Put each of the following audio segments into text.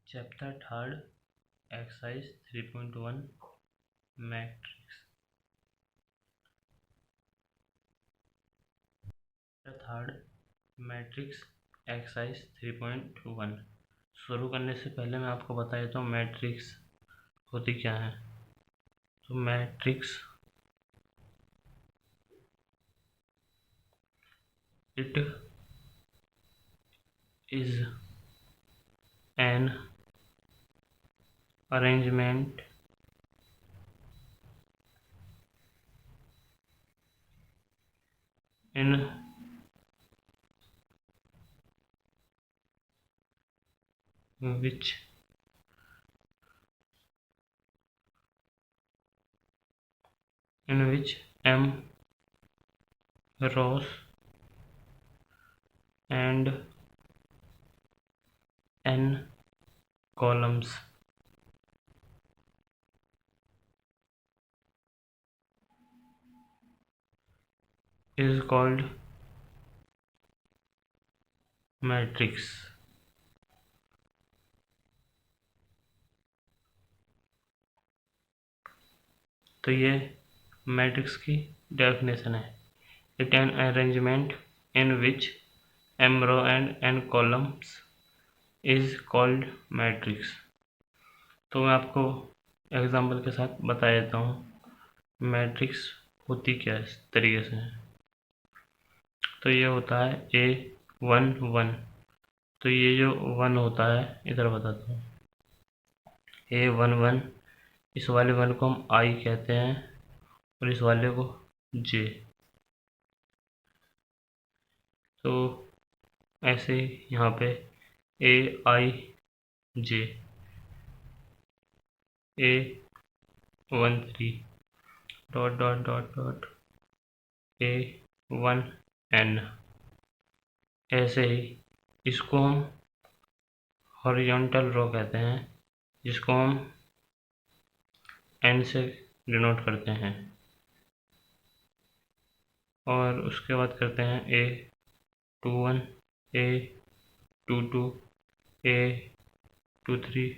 Chapter third exercise 3.1 matrix. Third matrix exercise 3.1। शुरू करने से पहले मैं आपको बता देता हूँ मैट्रिक्स होती क्या है। तो matrix it is an arrangement in which m rows and n columns is called matrix। तो ये मैट्रिक्स की डेफिनेशन है। It an arrangement in which m row and n columns is called matrix. तो मैं आपको एग्जांपल के साथ बता देता हूँ मैट्रिक्स होती क्या इस तरीके से है। तो ये होता है A11। तो ये जो 1 होता है इधर बताता हूँ। A11 इस वाले 1 को हम I कहते हैं और इस वाले को J। तो ऐसे ही यहाँ पे AIJ A13 dot dot dot dot A1N। ऐसे ही इसको हम हॉरिजॉन्टल रो कहते हैं जिसको हम N से डिनोट करते हैं। और उसके बाद करते हैं A21 A22 A23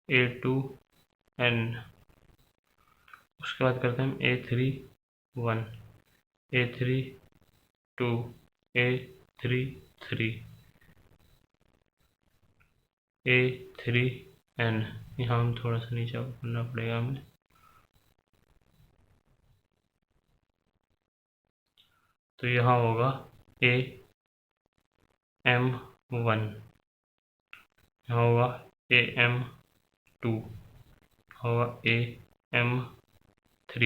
A2N। उसके बाद करते हैं A31 A32 A33 A3N। यहाँ हम थोड़ा सा नीचे करना पड़ेगा हमें। तो यहाँ होगा AM1, यहाँ होगा AM2, होगा AM3,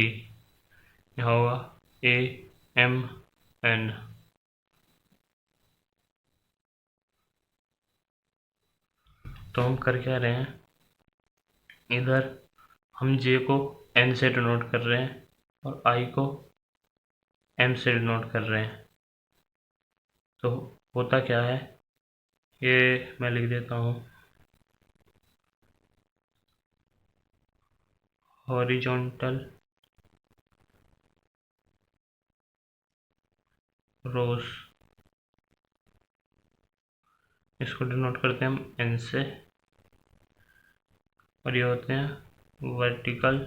यहाँ होगा AMN। तो हम कर क्या रहे हैं, इधर हम J को N से डिनोट कर रहे हैं और I को M से डिनोट कर रहे हैं। तो होता क्या है, ये मैं लिख देता हूँ हॉरिजॉन्टल रोज। इसको डिनोट करते हैं हम N से और ये होते हैं वर्टिकल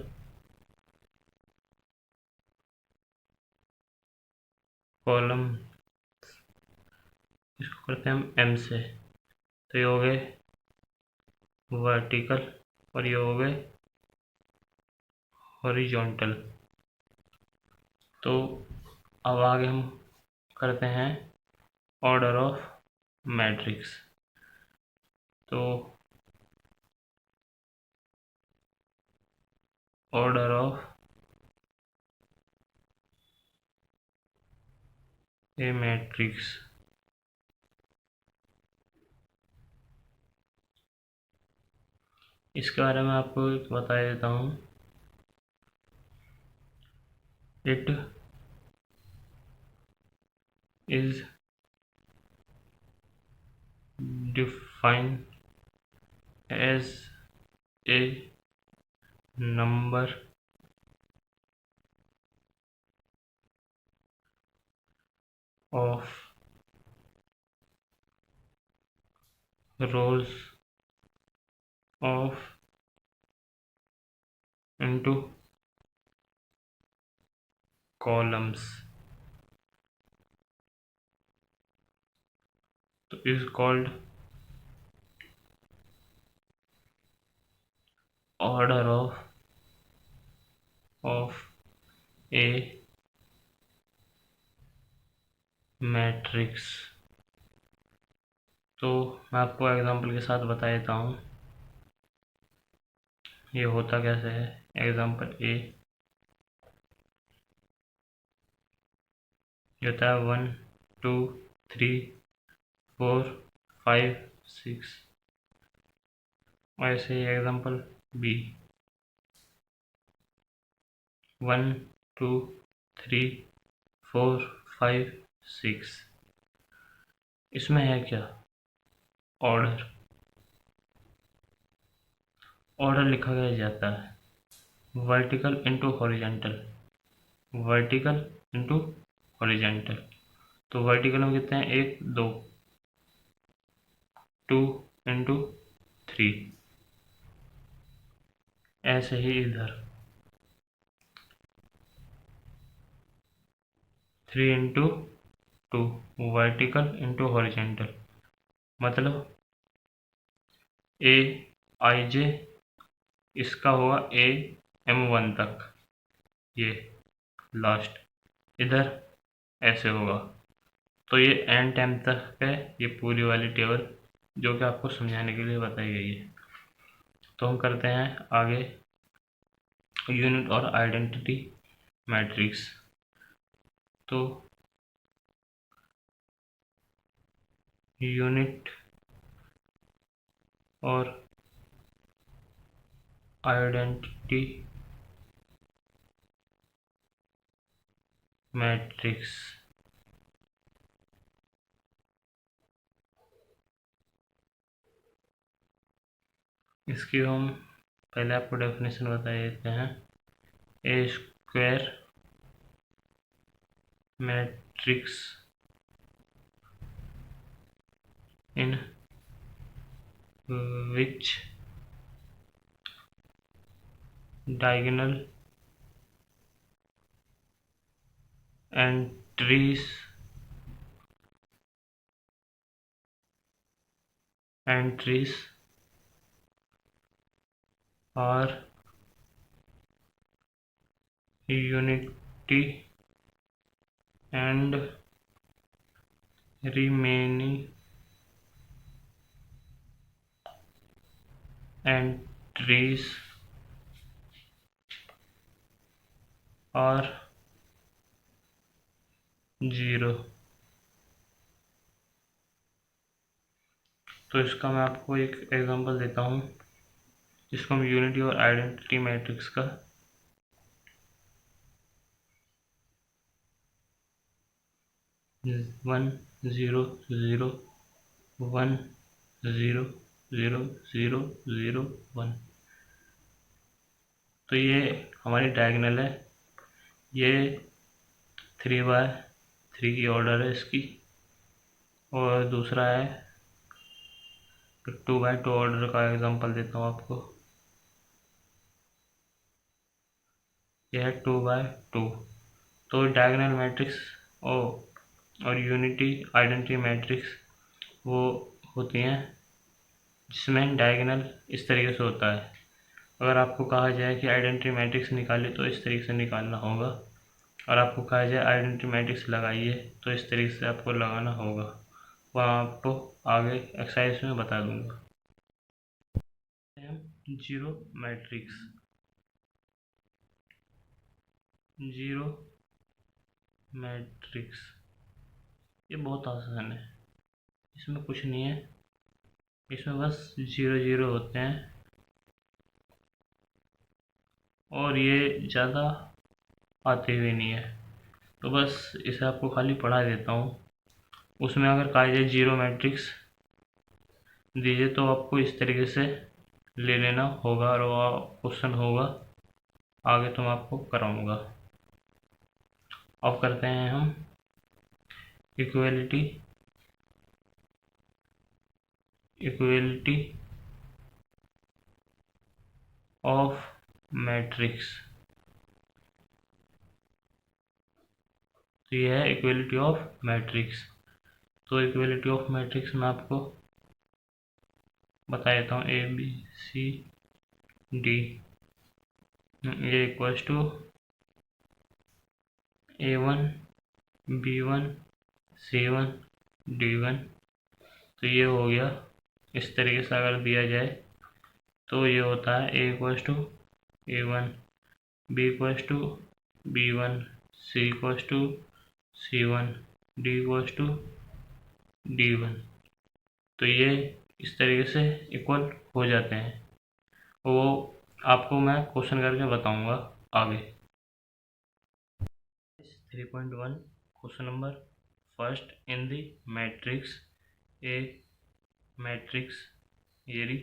कॉलम। इसको करते हैं हम M से। तो ये हो गए वर्टिकल और ये हो गए हॉरिजॉन्टल। तो अब आगे हम करते हैं ऑर्डर ऑफ मैट्रिक्स। तो ऑर्डर ऑफ ए मैट्रिक्स। इसके बारे में आपको बता देता हूँ। It is defined as a number of rows of into columns तो is called order of a matrix. तो मैं आपको एग्जांपल के साथ बता देता हूँ ये होता कैसे है। एग्जांपल ए ये होता है 1 2 3 4 5 6। ऐसे ही एग्जांपल बी 1 2 3 4 5 6। इसमें है क्या, ऑर्डर। ऑर्डर लिखा गया जाता है vertical into horizontal, vertical into horizontal. तो वर्टिकल में कितने हैं, 1 2 2 इंटू 3। ऐसे ही इधर 3 इंटू 2 वर्टिकल इंटू हॉरिजेंटल। मतलब ए आई जे इसका होगा ए M1 तक, ये लास्ट इधर ऐसे होगा। तो ये एन टाइम तक है ये पूरी वाली टेबल जो कि आपको समझाने के लिए बताई गई है। तो हम करते हैं आगे यूनिट और आइडेंटिटी मैट्रिक्स। तो यूनिट और आइडेंटिटी मैट्रिक्स इसकी हम पहले आपको डेफिनेशन बता देते हैं। A square matrix in which diagonal entries are unity and remaining entries are 0। तो इसका मैं आपको एक एग्जांपल देता हूँ जिसको हम यूनिटी और आइडेंटिटी मैट्रिक्स का 1 0 0 1 0 0 0 0 1। तो ये हमारी डायगोनल है, ये 3/3 की ऑर्डर है इसकी। और दूसरा है 2/2 ऑर्डर का एग्जांपल देता हूँ आपको। यह है 2/2। तो डायगोनल मैट्रिक्स और यूनिटी आइडेंटिटी मैट्रिक्स वो होती हैं जिसमें डायगोनल इस तरीके से होता है। अगर आपको कहा जाए कि आइडेंटिटी मैट्रिक्स निकालिए तो इस तरीके से निकालना होगा, और आपको कहा जाए आइडेंटिटी मैट्रिक्स लगाइए तो इस तरीके से आपको लगाना होगा। वह आपको आगे एक्सरसाइज में बता दूंगा। जीरो मैट्रिक्स, जीरो मैट्रिक्स ये बहुत आसान है, इसमें कुछ नहीं है, इसमें बस 0 0 होते हैं और ये ज़्यादा आते हुए नहीं है। तो बस इसे आपको खाली पढ़ा देता हूँ। उसमें अगर कहा जाए जीरो मैट्रिक्स दीजिए तो आपको इस तरीके से ले लेना होगा और वह क्वेश्चन होगा आगे तो मैं आपको कराऊंगा। अब करते हैं हम इक्वलिटी इक्वलिटी ऑफ मैट्रिक्स। तो यह है इक्वलिटी ऑफ मैट्रिक्स। तो इक्वलिटी ऑफ मैट्रिक्स मैं आपको बता देता हूँ। A B C D A equals to A1 B1 C1 D1। तो ये हो गया। इस तरीके से अगर दिया जाए तो ये होता है A equals to A1 B equals to B1 C equals to C1 D equals to D1। तो ये इस तरीके से इक्वल हो जाते हैं। वो आपको मैं क्वेश्चन करके बताऊंगा आगे। 3.1 question number first in the matrix A matrix एरी।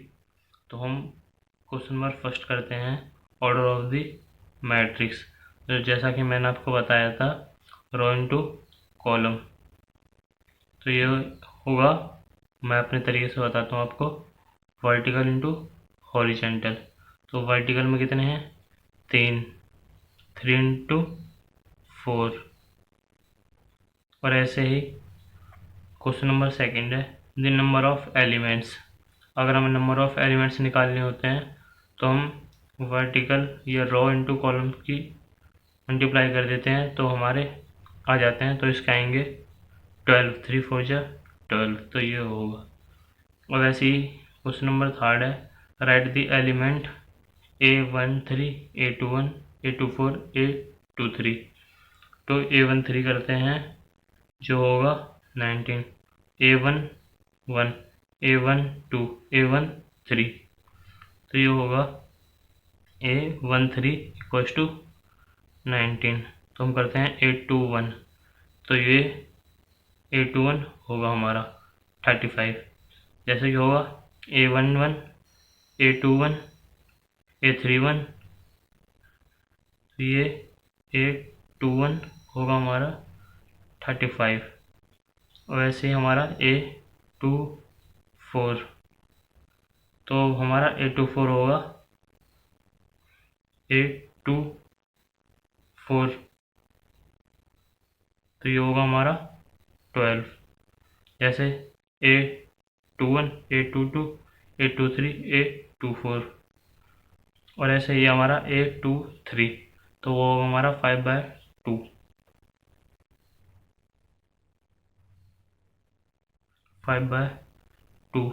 तो हम क्वेश्चन नंबर फर्स्ट करते हैं ऑर्डर ऑफ द मैट्रिक्स। तो जैसा कि मैंने आपको बताया था रो इनटू कॉलम। तो ये होगा, मैं अपने तरीके से बताता हूँ आपको, वर्टिकल इनटू हॉरिजेंटल। तो वर्टिकल में कितने हैं 3 3 इंटू 4। और ऐसे ही क्वेश्चन नंबर सेकंड है द नंबर ऑफ एलिमेंट्स। अगर हमें नंबर ऑफ एलिमेंट्स निकालने होते हैं तो हम वर्टिकल या रो इनटू कॉलम की मल्टीप्लाई कर देते हैं तो हमारे आ जाते हैं। तो इसके आएंगे 12 3 4 जा 12। तो ये होगा। और वैसे ही क्वेश्चन नंबर थर्ड है right the element A13 A21 A24 A23। तो A13 करते हैं जो होगा 19 A11 A12 A13। तो ये होगा A13 इक्वल्स टू 19। तो हम करते हैं A21। तो ये A21 होगा हमारा 35। जैसे कि होगा A11 A21 A31। तो ये A21 होगा हमारा 35। और वैसे ही हमारा A24। तो हमारा A24 होगा A24। तो ये होगा हमारा 12। जैसे A21 A22 A23 A24। और ऐसे ही हमारा A23। तो वो होगा हमारा 5/2 5/2।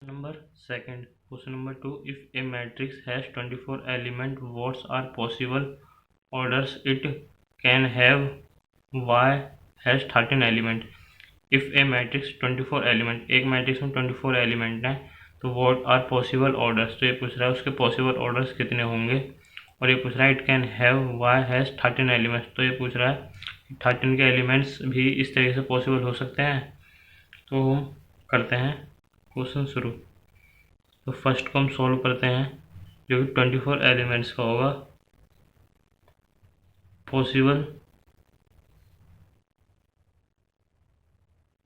Number second question number 2 if a matrix has 24 element what are possible orders it can have y has 13 element। if a matrix 24 element एक मैट्रिक्स में 24 एलिमेंट हैं तो what are possible orders। तो ये पूछ रहा है उसके possible orders कितने होंगे। और ये पूछ रहा है it can have y has 13 elements। तो ये पूछ रहा है 13 के एलिमेंट्स भी इस तरीके से पॉसिबल हो सकते हैं। तो हम करते हैं क्वेश्चन शुरू। तो फर्स्ट को हम सॉल्व करते हैं जो कि 24 एलिमेंट्स का होगा। Possible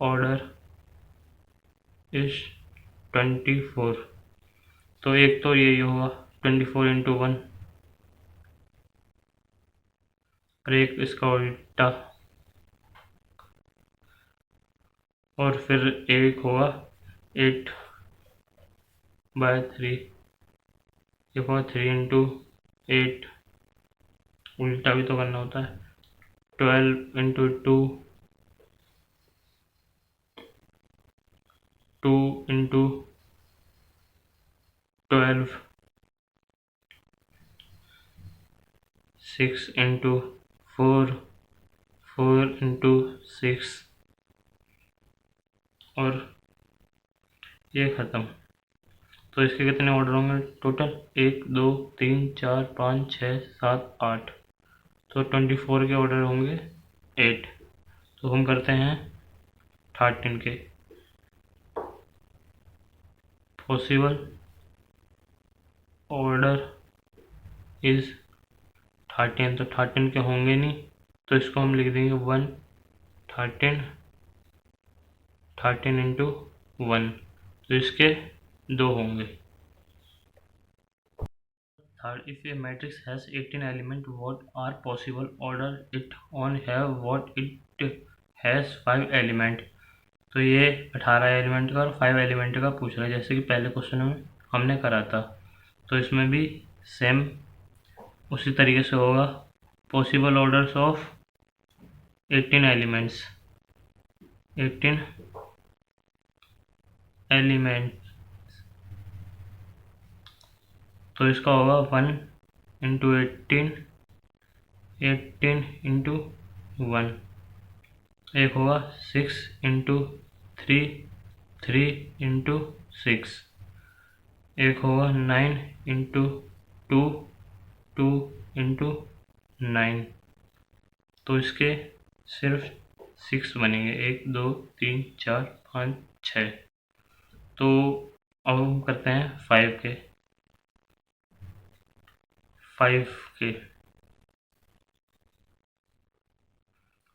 order is 24। तो एक तो यही होगा 24 इंटू 1 और एक इसका उल्टा। और फिर एक होगा 8/3। एक होगा 3 इंटू 8। उल्टा भी तो करना होता है 12 इंटू 2 2 इंटू 12 6 इंटू 4 4 इंटू 6। और ये ख़त्म। तो इसके कितने ऑर्डर होंगे टोटल 1 2 3 4 5 6 7 8। तो 24 के ऑर्डर होंगे 8। तो हम करते हैं 13 के। Possible order is 13। तो 13 के होंगे नहीं तो इसको हम लिख देंगे 1 13 इंटू 1, तो इसके 2 होंगे। Third, if a matrix has 18 elements, what are possible order it on have what it has 5 element? तो ये 18 एलिमेंट का और 5 एलिमेंट का पूछ रहा है, जैसे कि पहले क्वेश्चन में हमने करा था। तो इसमें भी सेम उसी तरीके से होगा। Possible orders of 18 elements, 18 element, तो इसका होगा 1 इंटू 18, 18 इंटू 1। एक होगा 6 इंटू 3, 3 इंटू 6। एक होगा 9 इंटू 2, 2 इंटू 9। तो इसके सिर्फ 6 बनेंगे, 1 2 3 4 5 6। तो अब हम करते हैं 5 के।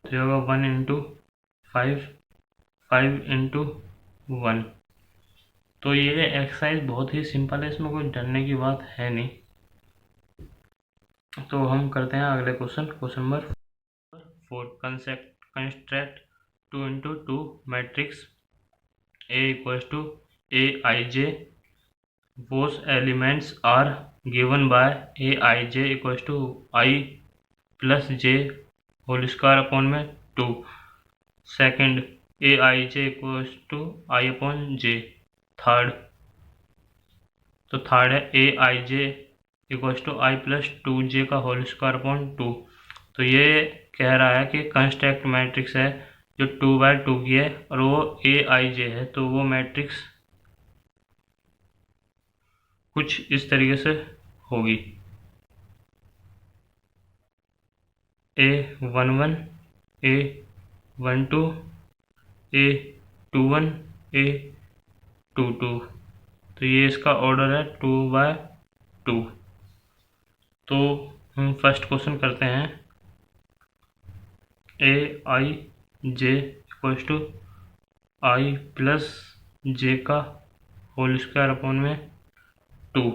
तो होगा 1 इंटू 5, 5 इंटू 1। तो ये एक्सरसाइज बहुत ही सिंपल है, इसमें कोई डरने की बात है नहीं। तो हम करते हैं अगले question number 4। Construct 2 into 2 matrix A equals to Aij, whose elements are given by Aij equals to I plus j whole square upon में 2। Second Aij equals to I upon j। Third, तो third है Aij equals to I plus 2j का whole square upon 2। तो ये कह रहा है कि कंस्ट्रक्ट मैट्रिक्स है जो 2/2 की है और वो Aij है, तो वो मैट्रिक्स कुछ इस तरीके से होगी। A11, A12, A21, A22। तो ये इसका ऑर्डर है 2/2। तो हम फर्स्ट क्वेश्चन करते हैं। Aij equals to I plus j का होल स्क्वायर अपॉन में 2।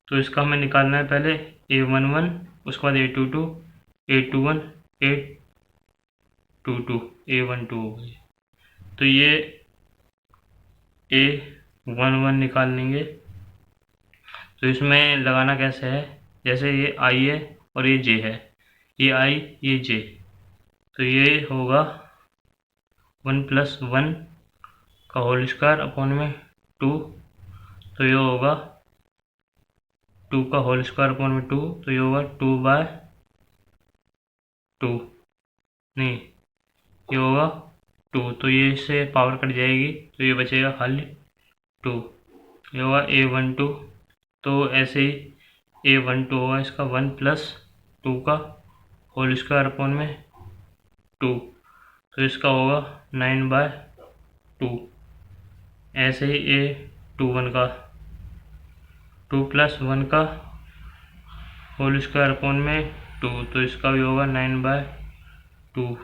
तो इसका हमें निकालना है पहले A11, उसके बाद A22, A21, A22, A12 हो गई। तो ये A11 निकाल लेंगे। तो इसमें लगाना कैसे है, जैसे ये I है और ये J है, ये I ये J, तो ये होगा 1 प्लस 1 का होल स्क्वायर अपॉन में 2। तो ये होगा 2 का होल स्क्वायर अपॉन में 2, तो ये होगा 2/2, नहीं ये होगा 2। तो ये इससे पावर कट जाएगी, तो ये बचेगा खाली 2। ये होगा A12। तो ऐसे ही A12 होगा इसका 1 प्लस 2 का होल स्क्वायर अपॉन में 2। तो इसका होगा 9/2। ऐसे ही A21 का 2 प्लस 1 का होल स्क्वायर अपॉन में 2, तो इसका भी होगा 9/2।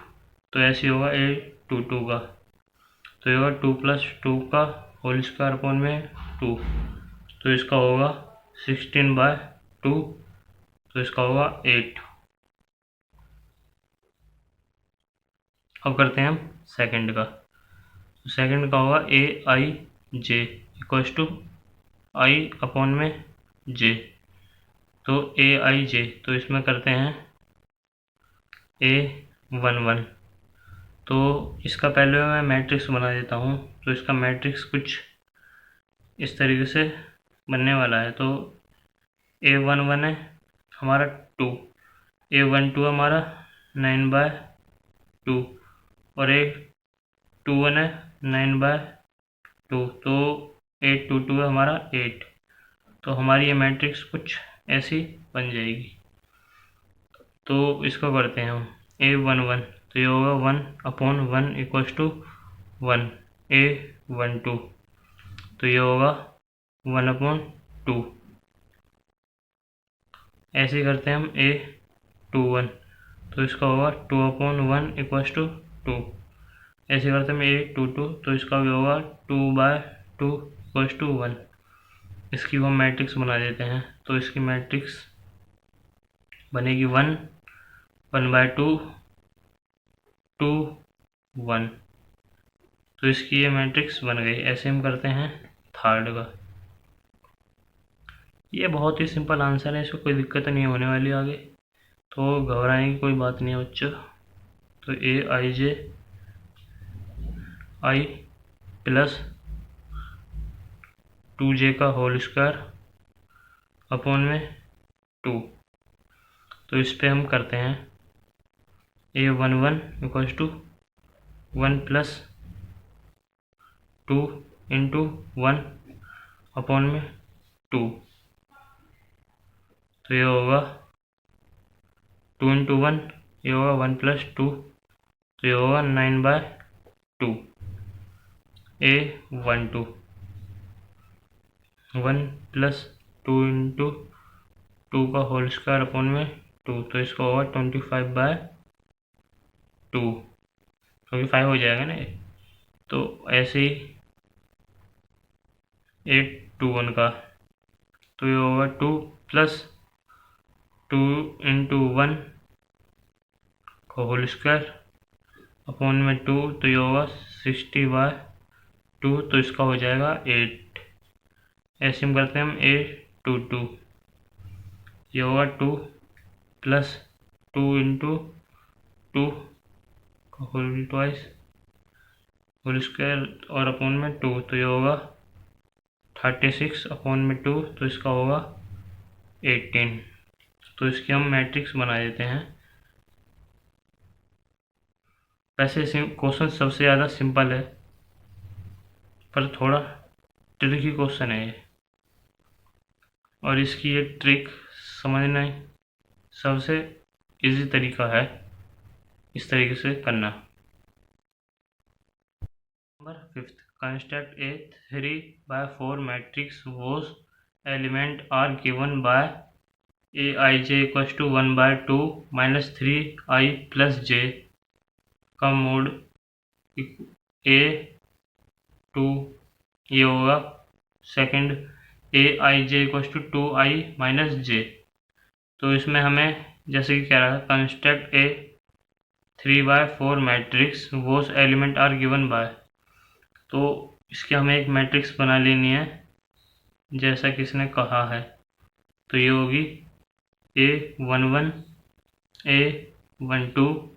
तो ऐसे होगा A22 का, तो ये होगा 2 प्लस 2 का होल स्क्वायर अपॉन में 2, तो इसका होगा 16/2। तो इसका होगा 8। अब करते हैं हम सेकंड का। सेकंड का होगा Aij equals to I upon में j। तो Aij, तो इसमें करते हैं A11। तो इसका पहले मैं मैट्रिक्स बना देता हूँ। तो इसका मैट्रिक्स कुछ इस तरीके से बनने वाला है। तो A11 है हमारा 2, A12 हमारा 9/2 और A21 है 9/2। तो A22 है हमारा 8। तो हमारी ये मैट्रिक्स कुछ ऐसी बन जाएगी। तो इसको करते हैं हम A11। तो ये होगा 1 अपॉन 1 इक्वल्स टू 1 A12। तो ये होगा 1 अपॉन 2। ऐसे ही करते हैं हम A21। तो इसका होगा 2 अपॉन 1 इक्वल्स टू 2। ऐसे करते हैं ए 2 2, तो इसका भी होगा 2/2 इक्वल्स टू 1। इसकी वो मैट्रिक्स बना देते हैं, तो इसकी मैट्रिक्स बनेगी 1 1/2 2 1। तो इसकी ये मैट्रिक्स बन गई। ऐसे हम करते हैं थर्ड का। ये बहुत ही सिंपल आंसर है, इसको कोई दिक्कत नहीं होने वाली आगे, तो घबराने की कोई बात नहीं है बच्चों। तो ai प्लस 2j का होल स्क्वायर अपॉन में 2। तो इस पे हम करते हैं a11 equals to 1 plus 2 into 1 upon में 2। तो ये होगा 2 इंटू 1, ये होगा 1 प्लस 2, तो ये होगा 9/2। a12 1 प्लस 2 इंटू 2 का होल स्क्वायर अपॉन में 2, तो इसका होगा 25/2, क्योंकि 5 हो जाएगा ना। तो ऐसे ही 821 का, तो ये होगा 2 प्लस 2 इंटू 1 का होल स्क्वायर अपॉन में 2, तो ये होगा 60/2, तो इसका हो जाएगा 8। ऐसे हम करते हैं हम a22, ये होगा 2 प्लस 2 इंटू 2 का होल ट्वाइस होल स्क्वायर और अपॉन में 2, तो ये होगा 36 अपॉन में 2, तो इसका होगा 18। तो इसकी हम मैट्रिक्स बना देते हैं। वैसे क्वेश्चन सबसे ज़्यादा सिंपल है, पर थोड़ा ट्रिकी क्वेश्चन है ये, और इसकी ये ट्रिक समझना सबसे इजी तरीका है इस तरीके से करना। Number 5, construct a 3/4 matrix whose element are given by aij equals to 1/2 minus 3i plus j का मोड a2, ये होगा second aij equals to 2i minus j। तो इसमें हमें जैसे कि कह रहा है construct a 3/4 matrix whose element are given by, तो इसकी हमें एक मैट्रिक्स बना लेनी है जैसा कि इसने कहा है। तो ये होगी a11 a12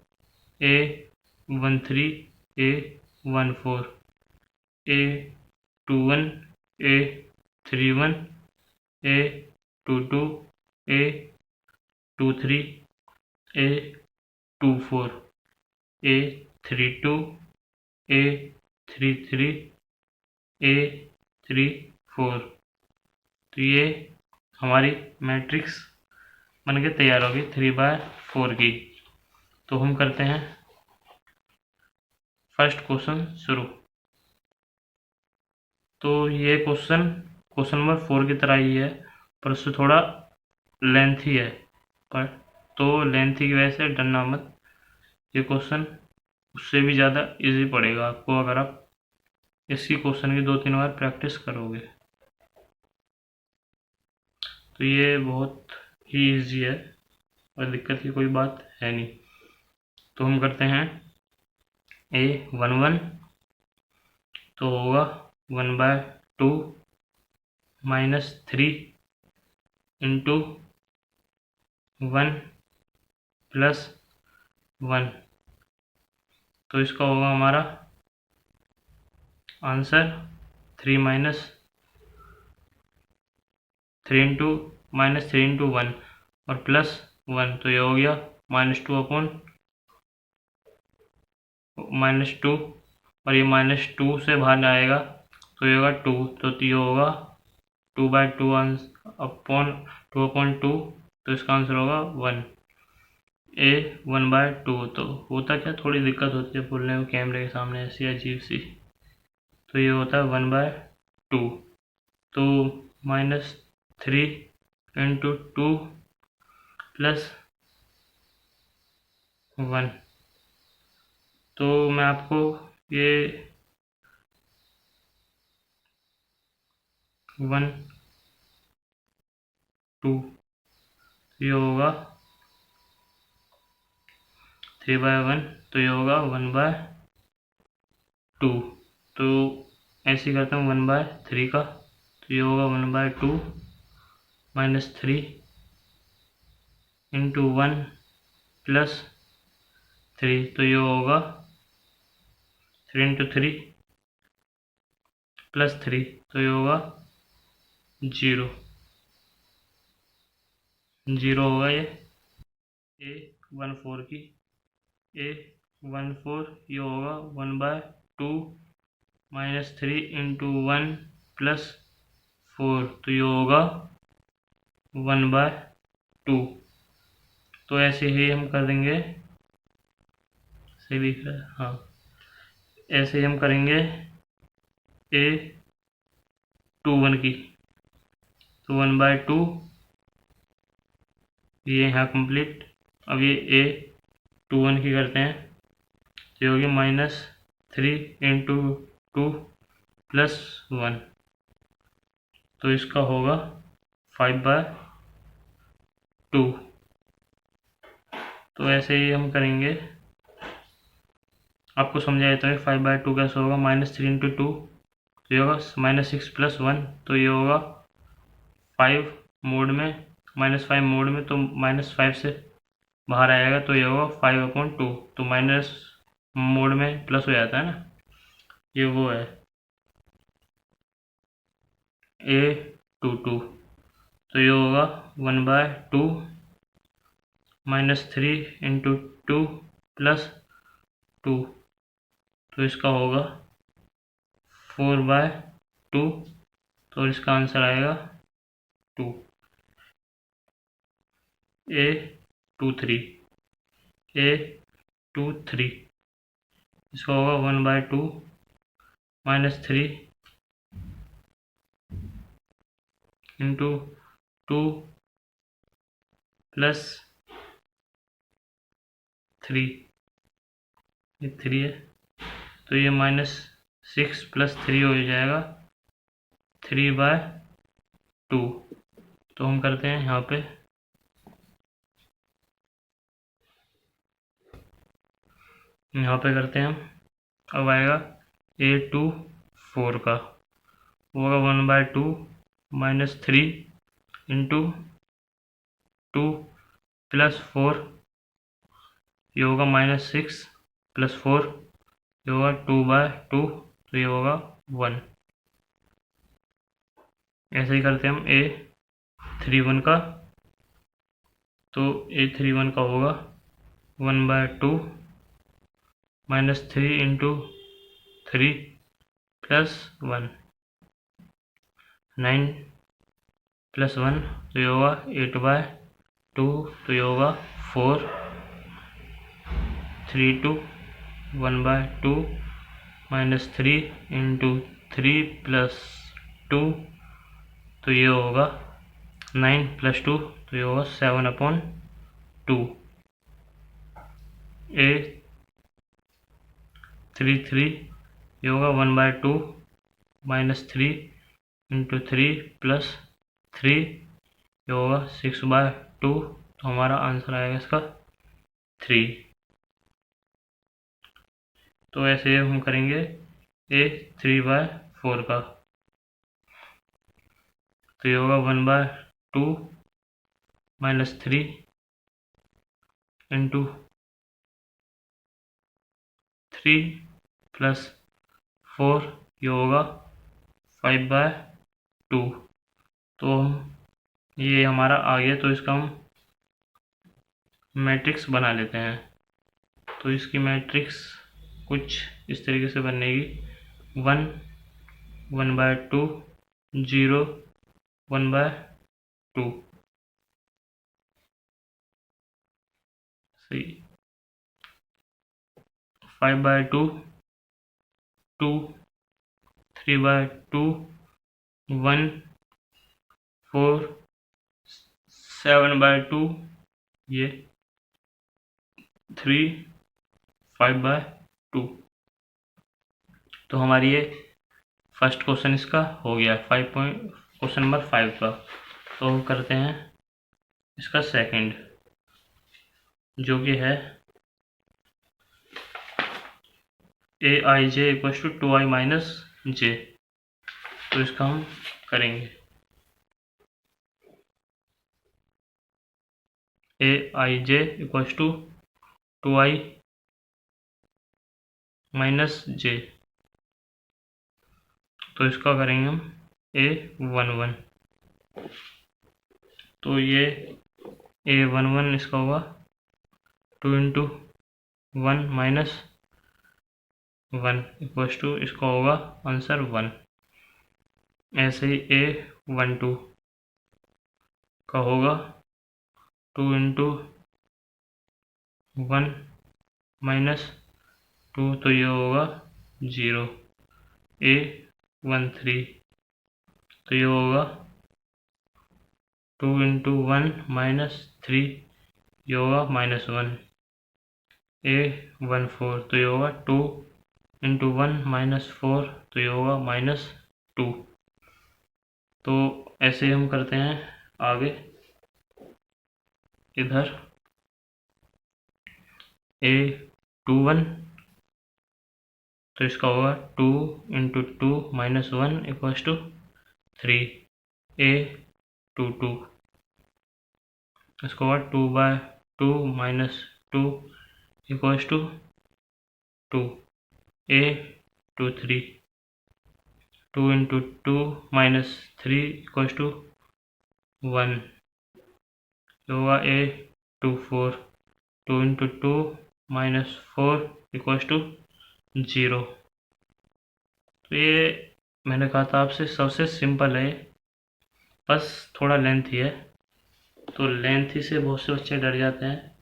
a13 a14 a21 a31 a22 a23 a24 a32 a33 a34। तो ये हमारी मैट्रिक्स बन के तैयार होगी 3/4 की। तो हम करते हैं फर्स्ट क्वेश्चन शुरू। तो ये क्वेश्चन नंबर 4 की तरह ही है, पर उससे थोड़ा लेंथी है, पर तो लेंथी की वजह से डरना मत, ये क्वेश्चन उससे भी ज़्यादा इजी पड़ेगा आपको अगर आप इसी क्वेश्चन की 2-3 बार प्रैक्टिस करोगे। तो ये बहुत ही इजी है और दिक्कत की कोई बात है नहीं। तो हम करते हैं a11, तो होगा 1/2 माइनस 3 इंटू 1 प्लस 1, तो इसका होगा हमारा आंसर 3 इंटू 1 और प्लस 1, तो ये हो गया -2 और ये -2 से बाहर आएगा, तो ये होगा 2, तो ये होगा 2/2 अपॉन 2/2, तो इसका आंसर होगा 1 1/2। तो होता क्या, थोड़ी दिक्कत होती है बोलने में कैमरे के सामने ऐसी अजीब सी, तो ये होता है 1/2। तो -3 इंटू 2 प्लस 1, तो मैं आपको ये 1 2 ये होगा 3/1, तो ये होगा 1/2। तो ऐसे ही करता हूँ 1/3 का, तो ये होगा 1/2 -3 इंटू 1 + 3, तो ये होगा 3 × 3 + 3, तो ये होगा 0 0 होगा ये A14 की A14 ये होगा 1/2 -3 इंटू 1 + 4, तो ये होगा 1/2। तो ऐसे ही हम कर देंगे, सही लिख रहा है हाँ, ऐसे ही हम करेंगे A21 की, तो 1/2 ये यहाँ कंप्लीट। अब ये A21 की करते हैं, तो ये होगी -3 इंटू 2 + 1, तो इसका होगा 5/2। तो ऐसे ही हम करेंगे, आपको समझाया तो है 5/2 कैसे होगा। -3 इंटू 2, तो ये होगा -6 + 1, तो ये होगा 5 मोड में, -5 मोड में, तो -5 से बाहर आएगा, तो ये होगा 5/2। तो माइनस मोड में प्लस हो जाता है ना, ये वो है A22, तो ये होगा 1/2 -3 इंटू 2 + 2, तो इसका होगा 4/2, तो इसका आंसर आएगा 2। A23 इसका होगा 1/2 -3 इंटू 2 + 3, ये 3 है, तो ये -6 + 3 हो जाएगा 3/2। तो हम करते हैं यहाँ पे, करते हैं हम। अब आएगा A24 का, होगा 1/2 -3 इंटू 2 + 4, ये होगा -6 + 4, ये होगा 2/2, तो ये होगा 1। ऐसे ही करते हैं हम A31 का, तो A31 का होगा 1/2 -3 इंटू 3 + 1, 9 + 1, तो ये होगा 8/2, तो ये होगा 4 3 2 1/2 -3 इंटू 3 + 2, तो ये होगा 9 + 2, तो ये होगा 7/2। A33 ये होगा 1/2 -3 इंटू 3 + 3, ये होगा 6/2, तो हमारा आंसर आएगा इसका 3। तो ऐसे हम करेंगे A3/4 का, तो ये होगा 1/2 -3 इंटू 3 + 4, ये होगा 5/2। तो ये हमारा आ गया, तो इसका हम मैट्रिक्स बना लेते हैं। तो इसकी मैट्रिक्स कुछ इस तरीके से बनेगी, 1 1/2 0 1/2, सही, 5/2 2 3/2 1 4 7/2 ये 3 5/2, 2। तो हमारी ये फर्स्ट क्वेश्चन इसका हो गया, क्वेश्चन नंबर 5 का। तो हम करते हैं इसका सेकंड, जो कि है ए आई J equal to 2i minus जे। तो इसका हम करेंगे ए आई J equal to 2i minus जे। तो इसका करेंगे हम A11। तो ये A11 इसका होगा 2 इंटू 1 माइनस 1 इक्वल टू इसका होगा आंसर 1। ऐसे ही A12 का होगा 2 इंटू 1 माइनस 2, तो ये होगा 0। A13 तो ये होगा 2 इंटू 1 माइनस 3, ये होगा -1। A14 तो ये होगा 2 इंटू 1 माइनस 4, तो ये होगा -2। तो ऐसे हम करते हैं आगे। इधर A21 तो इसका होगा 2 into 2 minus 1 equal to 3। A22 इसका होगा 2/2 minus 2 equal to 2। A23 2 into 2 minus 3 equal to 1। तो होगा A24 2 into 2 minus 4 equal to 0। तो ये मैंने कहा था आपसे सबसे सिंपल है, बस थोड़ा लेंथ ही है। तो लेंथ ही से बहुत से बच्चे डर जाते हैं,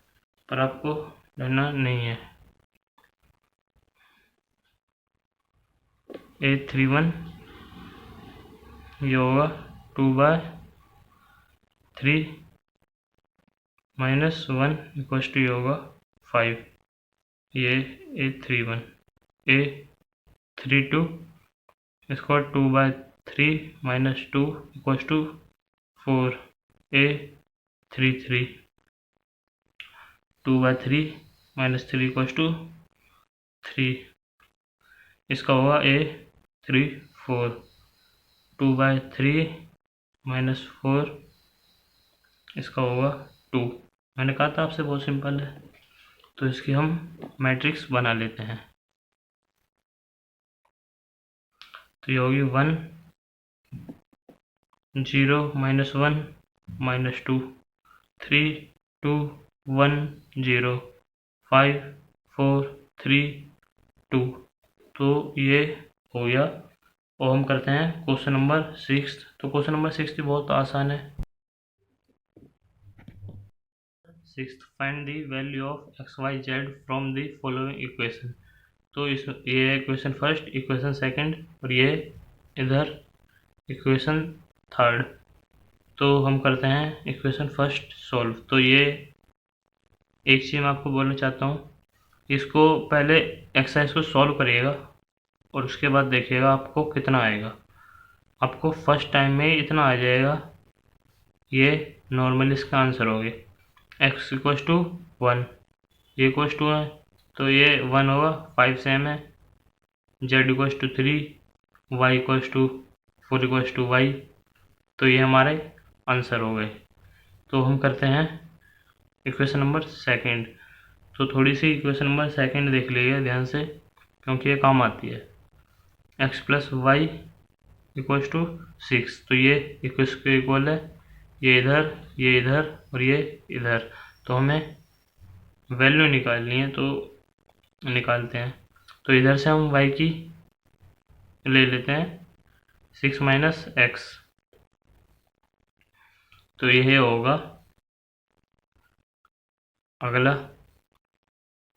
पर आपको डरना नहीं है। A31 ये होगा 2/3 माइनस 1 इक्वल टू ये होगा 5। ये A31। A32 इसका 2/3 minus 2 equal to 4। A33 2/3 minus 3 equal to 3। इसका होगा A34 2/3 माइनस 4, इसका होगा 2। मैंने कहा था आपसे बहुत सिंपल है। तो इसकी हम मैट्रिक्स बना लेते हैं। तो ये होगी 1 0 -1 -2 3 2 1 0 5 4 3 2। तो ये हो गया। और हम करते हैं क्वेश्चन नंबर 6। तो क्वेश्चन नंबर 6 भी बहुत आसान है। 6th find the value of XYZ from the following equation. तो ये है इक्वेशन फर्स्ट, इक्वेशन सेकंड, और ये इधर इक्वेशन थर्ड। तो हम करते हैं इक्वेशन फर्स्ट सॉल्व। तो ये एक चीज़ मैं आपको बोलना चाहता हूँ, इसको पहले एक्सरसाइज को सॉल्व करिएगा और उसके बाद देखिएगा आपको कितना आएगा। आपको फर्स्ट टाइम में इतना आ जाएगा, ये नॉर्मल इसका आंसर हो गया। x इक्वल टू 1, ये इक्वल टू है तो ये 1 होगा, 5 सेम है। z equal to 3, y equal to 4 equal to y। तो ये हमारे आंसर हो गए। तो हम करते हैं इक्वेशन नंबर सेकंड। तो थोड़ी सी इक्वेशन नंबर सेकंड देख लीजिए ध्यान से, क्योंकि ये काम आती है। x plus y equal to 6, तो ये इक्वेशन के इक्वल है। ये इधर और ये इधर। तो हमें वैल्यू निकालनी है, तो निकालते हैं। तो इधर से हम y की ले लेते हैं 6 माइनस एक्स। तो यह होगा अगला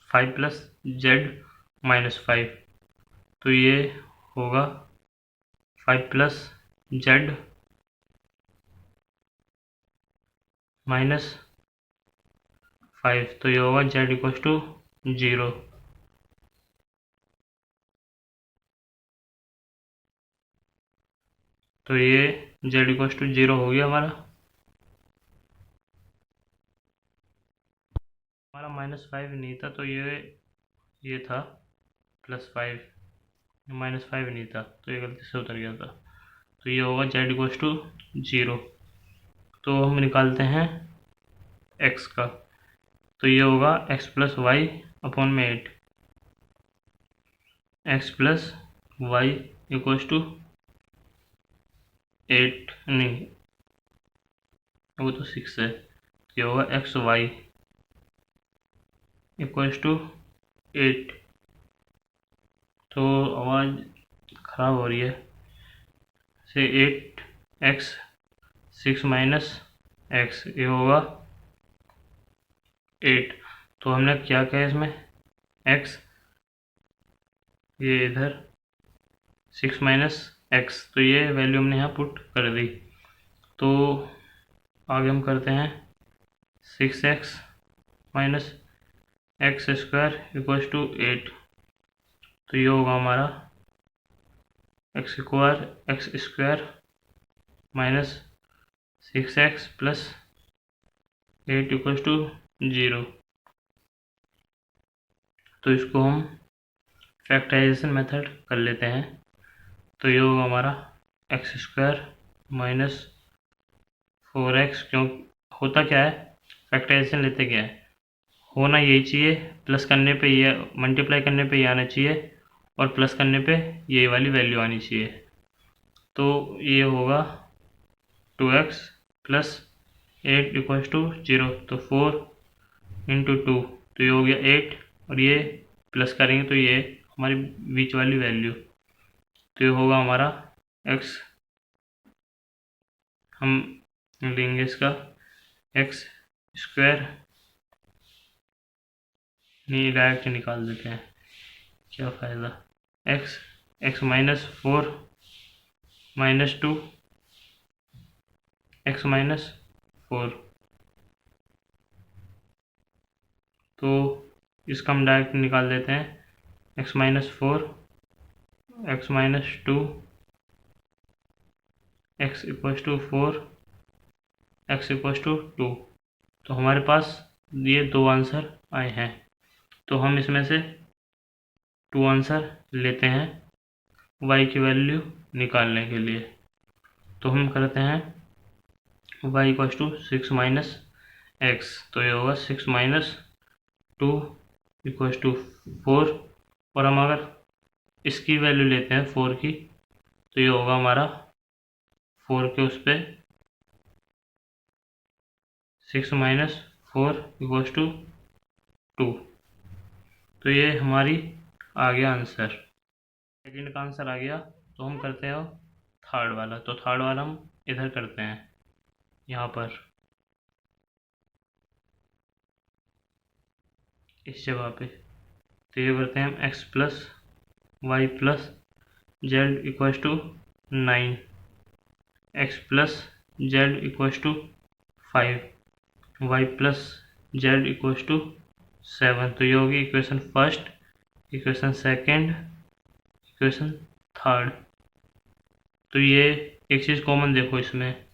5 प्लस जेड माइनस 5। तो ये होगा 5 प्लस जेड माइनस 5। तो ये होगा जेड इक्वल टू 0। तो ये z इक्वल टू 0 हो गया हमारा। हमारा -5 नहीं था, तो ये था +5, -5 नहीं था, तो ये गलती से उतर गया था। तो ये होगा z इक्वल टू 0। तो हम निकालते हैं x का, तो ये होगा x प्लस वाई अपॉन में 8, x plus y equal to 8 नहीं, वो तो 6 है। ये होगा एक्स वाई इक्वल टू 8। तो आवाज़ ख़राब हो रही है से 8x 6 माइनस x, ये होगा 8। तो हमने क्या किया इसमें, x ये इधर 6 माइनस x, तो ये वैल्यू हमने यहाँ पुट कर दी। तो आगे हम करते हैं 6x minus x square equal to 8। तो ये होगा हमारा x square minus 6x plus 8 equal to 0। तो इसको हम फैक्टराइजेशन मेथड कर लेते हैं। तो ये होगा हमारा एक्स स्क्वायर माइनस 4x, क्यों होता क्या है, फैक्टराइजेशन लेते क्या है, होना यही चाहिए, प्लस करने पे ये, मल्टीप्लाई करने पे ये आना चाहिए और प्लस करने पे ये वाली वैल्यू आनी चाहिए। तो ये होगा 2x प्लस 8 इक्वल टू 0, तो 4 इंटू 2, तो ये हो गया 8, और ये प्लस करेंगे तो ये हमारी बीच वाली वैल्यू, तो ये होगा हमारा x, हम लेंगे इसका एक्स स्क्वायर, नहीं डायरेक्ट निकाल देते हैं, क्या फ़ायदा, x minus 4 minus 2 x minus 4। तो इसका हम डायरेक्ट निकाल देते हैं, x minus 4 x minus 2 x equal to 4 x equal to 2। तो हमारे पास ये 2 आंसर आए हैं। तो हम इसमें से 2 आंसर लेते हैं y की वैल्यू निकालने के लिए। तो हम करते हैं y equal to 6 minus x, तो ये होगा 6 माइनस 2 इक्वल टू 4, और हम अगर इसकी वैल्यू लेते हैं 4 की, तो ये होगा हमारा 4 के उस पर 6 माइनस 4 इक्वल टू 2। तो ये हमारी आ गया आंसर, सेकंड का आंसर आ गया। तो हम करते हैं थर्ड वाला, तो थर्ड वाला हम इधर करते हैं, यहाँ पर इस जगह पे। तो ये करते हैं हम x plus y plus z equal to 9, x plus z equal to 5, y plus z equal to 7। तो ये होगी equation first, equation second, equation third. तो ये एक चीज़ कॉमन देखो इसमें,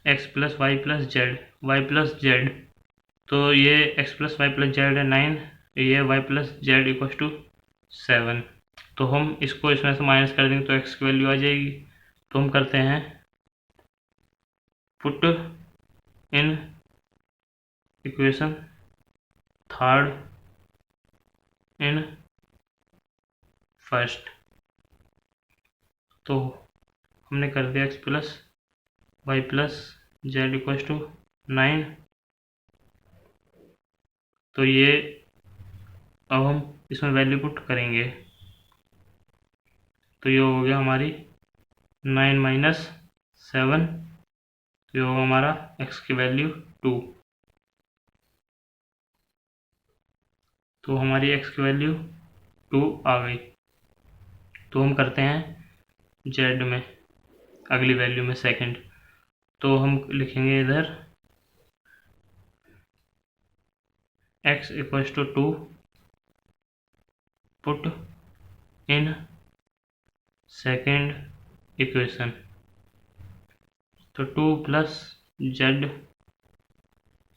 x plus y plus z, तो ये x plus y plus z है 9, ये y plus z equal to 7। तो हम इसको इसमें से माइनस कर देंगे तो x की वैल्यू आ जाएगी। तो हम करते हैं put in equation third in first. तो हमने कर दिया x plus y plus z equal to 9। तो ये अब हम इसमें वैल्यू पुट करेंगे, तो ये हो गया हमारी 9 माइनस 7, तो ये होगा हमारा x की वैल्यू 2। तो हमारी x की वैल्यू 2 आ गई। तो हम करते हैं z में अगली वैल्यू में सेकंड, तो हम लिखेंगे इधर x equal to 2 put in second equation. तो 2 plus z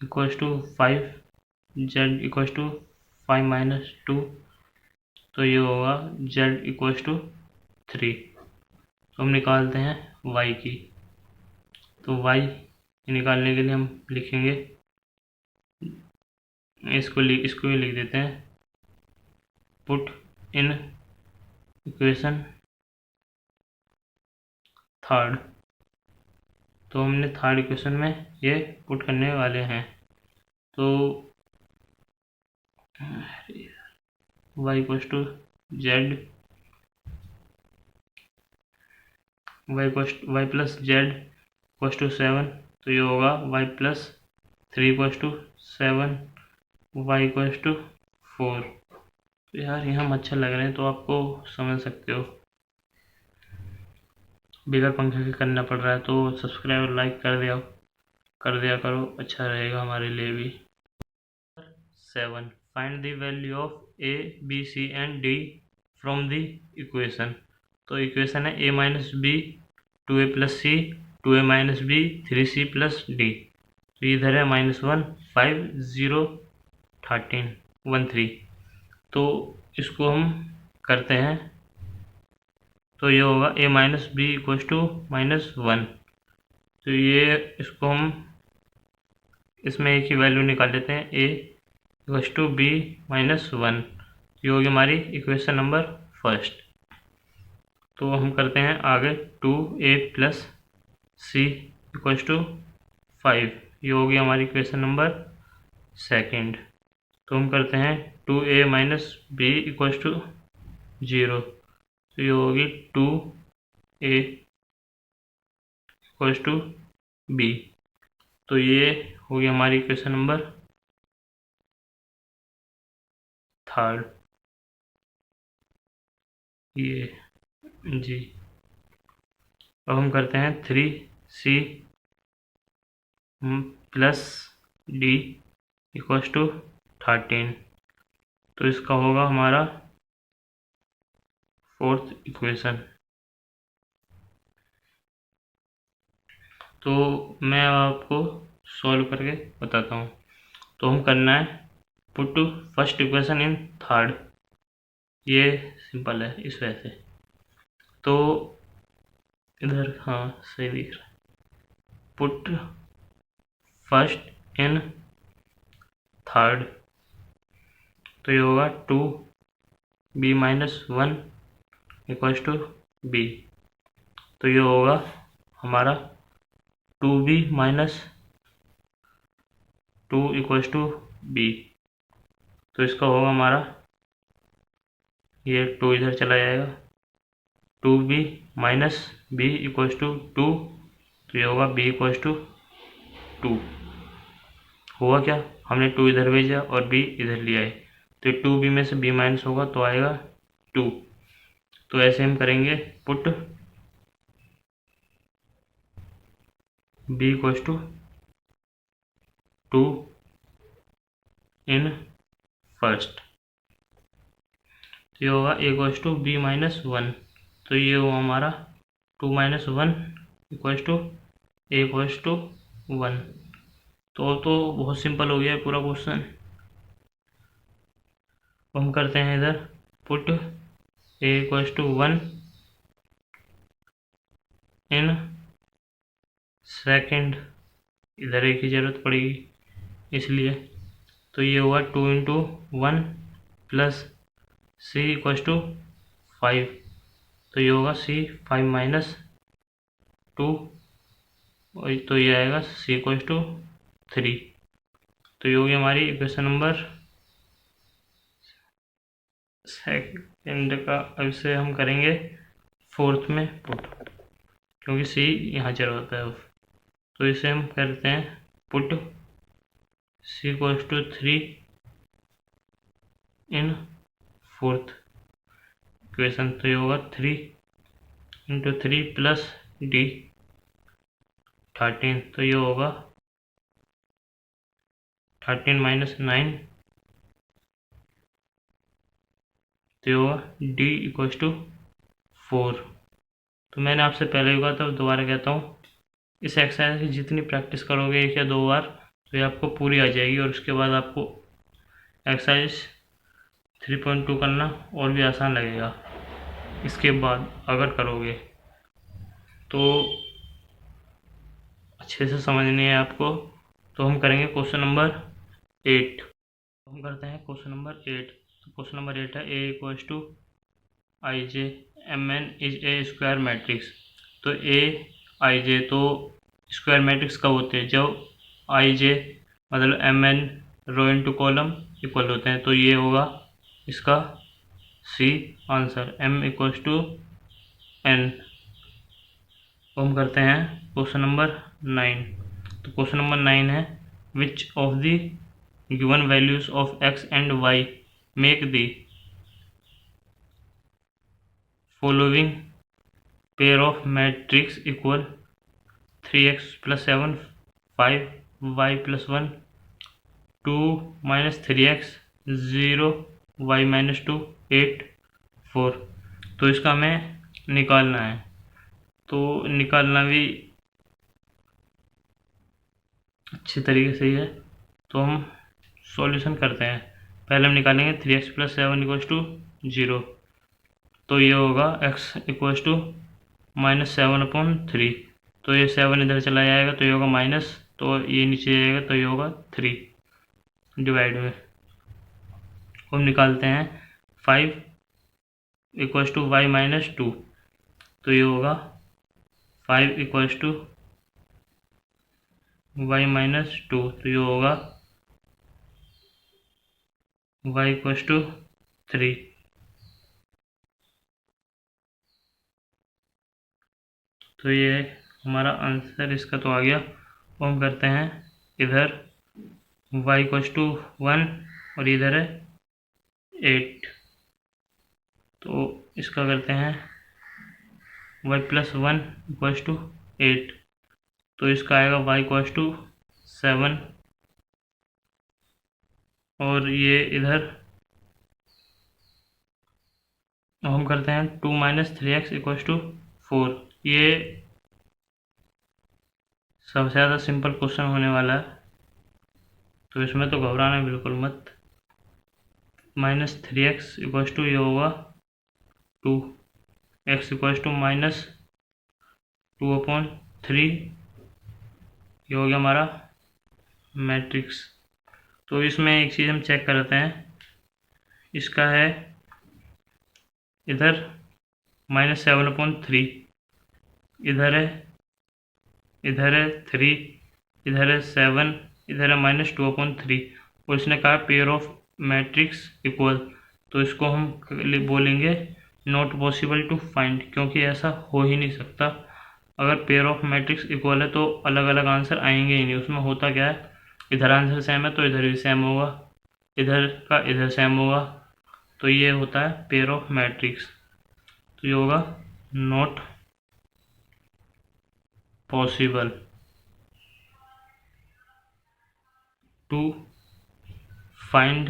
equals to 5, z equals to 5 minus 2, तो ये होगा जेड इक्वल्स टू 3। तो हम निकालते हैं y की। तो y निकालने के लिए हम लिखेंगे, इसको भी लिख देते हैं, पुट इन इक्वेशन थर्ड। तो हमने थर्ड इक्वेशन में ये पुट करने वाले हैं। तो y equals to z, y plus z equals to 7, तो ये होगा y plus 3 equals to 7, y equals to 4। तो यार ये हम अच्छा लग रहे हैं, तो आपको समझ सकते हो, बिगर पंखे के करना पड़ रहा है, तो सब्सक्राइब और लाइक कर दिया करो, अच्छा रहेगा हमारे लिए भी। 7. Find the value of a, b, c and d from the equation. तो इक्वेशन है a minus b, 2a plus c, 2a minus b, 3c plus d. तो इधर है -1, 5, 0, 13, 13। तो इसको हम करते हैं, तो ये होगा a minus b equals to -1। तो ये इसको हम इसमें एक ही वैल्यू निकाल लेते हैं, a इक्वल्स टू b -1। ये होगी हमारी इक्वेशन नंबर फर्स्ट। तो हम करते हैं आगे, 2a plus C equals to 5, ये होगी हमारी इक्वेशन नंबर सेकेंड। तो हम करते हैं 2a minus b equals to 0, तो ये होगी 2a इक्वल्स टू बी। तो ये होगी हमारी इक्वेशन नंबर थर्ड, ये जी। अब हम करते हैं 3c plus D equals to 13, तो इसका होगा हमारा फोर्थ इक्वेशन। तो मैं आपको सॉल्व करके बताता हूँ। तो हम करना है put first equation in third, ये सिंपल है इस वजह से। तो इधर हाँ सही दिख रहा है, पुट फर्स्ट इन थर्ड, तो ये होगा 2b minus 1 equals to b। तो ये होगा हमारा 2b minus 2 equals to b। तो इसका होगा हमारा, ये 2 इधर चला जाएगा, 2b minus b equals to 2, तो ये होगा b इक्वल्स टू 2। हुआ क्या, हमने 2 इधर भेजा और b इधर लिया है, तो 2b में से b माइनस होगा तो आएगा 2। तो ऐसे हम करेंगे put b equals to 2 in first, तो ये होगा a equals to b minus 1। तो ये हुआ हमारा 2 minus 1 equals to a equals to 1। तो बहुत सिंपल हो गया है पूरा क्वेश्चन। हम करते हैं इधर put a equals to 1 in second, इधर एक ही ज़रूरत पड़ेगी इसलिए। तो ये हुआ 2 into 1 plus c equals to 5, तो ये होगा c 5 माइनस 2, तो ये आएगा c इक्वल्स टू 3। तो ये होगी हमारी इक्वेशन नंबर सेकेंड का। अब से हम करेंगे फोर्थ में पुट, क्योंकि c यहाँ चल होता है अब। तो इसे हम करते हैं put c equals to 3 in fourth equation, तो ये होगा 3 इंटू 3 प्लस डी 13, तो ये होगा 13 माइनस 9, तो ये होगा डी इक्वल्स टू 4। तो मैंने आपसे पहले भी कहा था, दोबारा कहता हूँ, इस एक्सरसाइज की जितनी प्रैक्टिस करोगे 1 या 2 बार तो ये आपको पूरी आ जाएगी, और उसके बाद आपको एक्सरसाइज 3.2 करना और भी आसान लगेगा। इसके बाद अगर करोगे तो अच्छे से समझनी है आपको। तो हम करेंगे क्वेश्चन नंबर 8। हम करते हैं क्वेश्चन नंबर 8। तो क्वेश्चन नंबर 8 है A equals to I J M N is a square matrix. तो ए आई जे तो स्क्वायर मैट्रिक्स कब होते हैं? जब आई जे मतलब M N row into column equal होते हैं। तो ये होगा इसका C answer, M equals to N. हम करते हैं क्वेश्चन नंबर 9। तो क्वेश्चन नंबर 9 है which of the given values of x and y make the following pair of matrix equal 3x + 7 5y + 1 2 - 3x 0 y - 2 8 4। तो इसका हमें निकालना है। तो निकालना भी अच्छी तरीके से ही है। तो हम सॉल्यूशन करते हैं। पहले हम निकालेंगे 3x + 7 = 0। तो ये होगा x = -7/3। तो ये 7 इधर चला जाएगा तो ये होगा माइनस, तो ये नीचे जाएगा तो ये होगा 3 डिवाइड में। हम निकालते हैं 5 = y - 2। तो ये होगा 5 = y - 2। तो ये होगा y = 3। तो ये हमारा आंसर इसका तो आ गया। हम करते हैं इधर y = 1 और इधर है 8। तो इसका करते हैं y + 1 = 8। तो इसका आएगा y = 7 और ये इधर हम करते हैं 2 - 3x = 4। ये सबसे ज़्यादा सिंपल क्वेश्चन होने वाला है, तो इसमें तो घबराना बिल्कुल मत। -3x = ये होगा 2, x = -2/3। ये हो गया हमारा मैट्रिक्स। तो इसमें एक चीज़ हम चेक करते हैं, इसका है इधर -7/3, इधर है 3, इधर है 7, इधर है -2/3 और इसने कहा पेयर ऑफ मैट्रिक्स इक्वल। तो इसको हम बोलेंगे नॉट पॉसिबल टू फाइंड, क्योंकि ऐसा हो ही नहीं सकता। अगर पेयर ऑफ मैट्रिक्स इक्वल है तो अलग अलग आंसर आएंगे ही नहीं। उसमें होता क्या है, इधर आंसर सेम है तो इधर भी सेम होगा, इधर का इधर सेम होगा। तो ये होता है पेयर ऑफ मैट्रिक्स। तो ये होगा नॉट पॉसिबल टू फाइंड,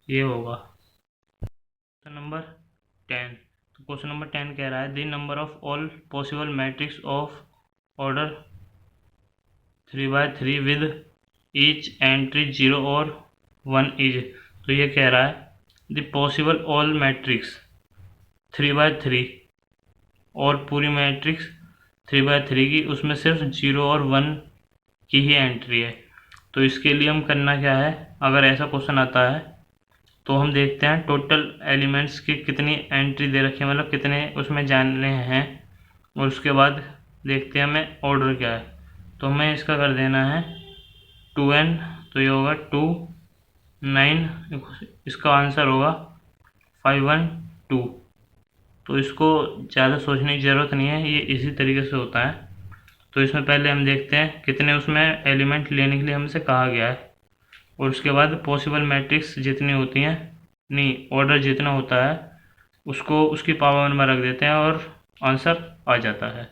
ये होगा। Question number 10। तो क्वेश्चन नंबर 10 कह रहा है the number of all possible matrix of order 3/3 with each entry 0 और 1 इज। तो ये कह रहा है द पॉसिबल ऑल मैट्रिक्स 3/3 और पूरी मैट्रिक्स 3/3 की, उसमें सिर्फ 0 और 1 की ही एंट्री है। तो इसके लिए हम करना क्या है, अगर ऐसा क्वेश्चन आता है तो हम देखते हैं टोटल एलिमेंट्स की कितनी एंट्री दे रखी है, मतलब कितने उसमें जानने हैं, और उसके बाद देखते हैं हमें ऑर्डर क्या है। तो हमें इसका कर देना है 2n। तो ये होगा 2 9, इसका आंसर होगा 5 1 2। तो इसको ज़्यादा सोचने की ज़रूरत नहीं है, ये इसी तरीके से होता है। तो इसमें पहले हम देखते हैं कितने उसमें एलिमेंट लेने के लिए हमसे कहा गया है, और उसके बाद पॉसिबल मैट्रिक्स जितनी होती हैं, नहीं ऑर्डर जितना होता है उसको उसकी पावर में रख देते हैं और आंसर आ जाता है।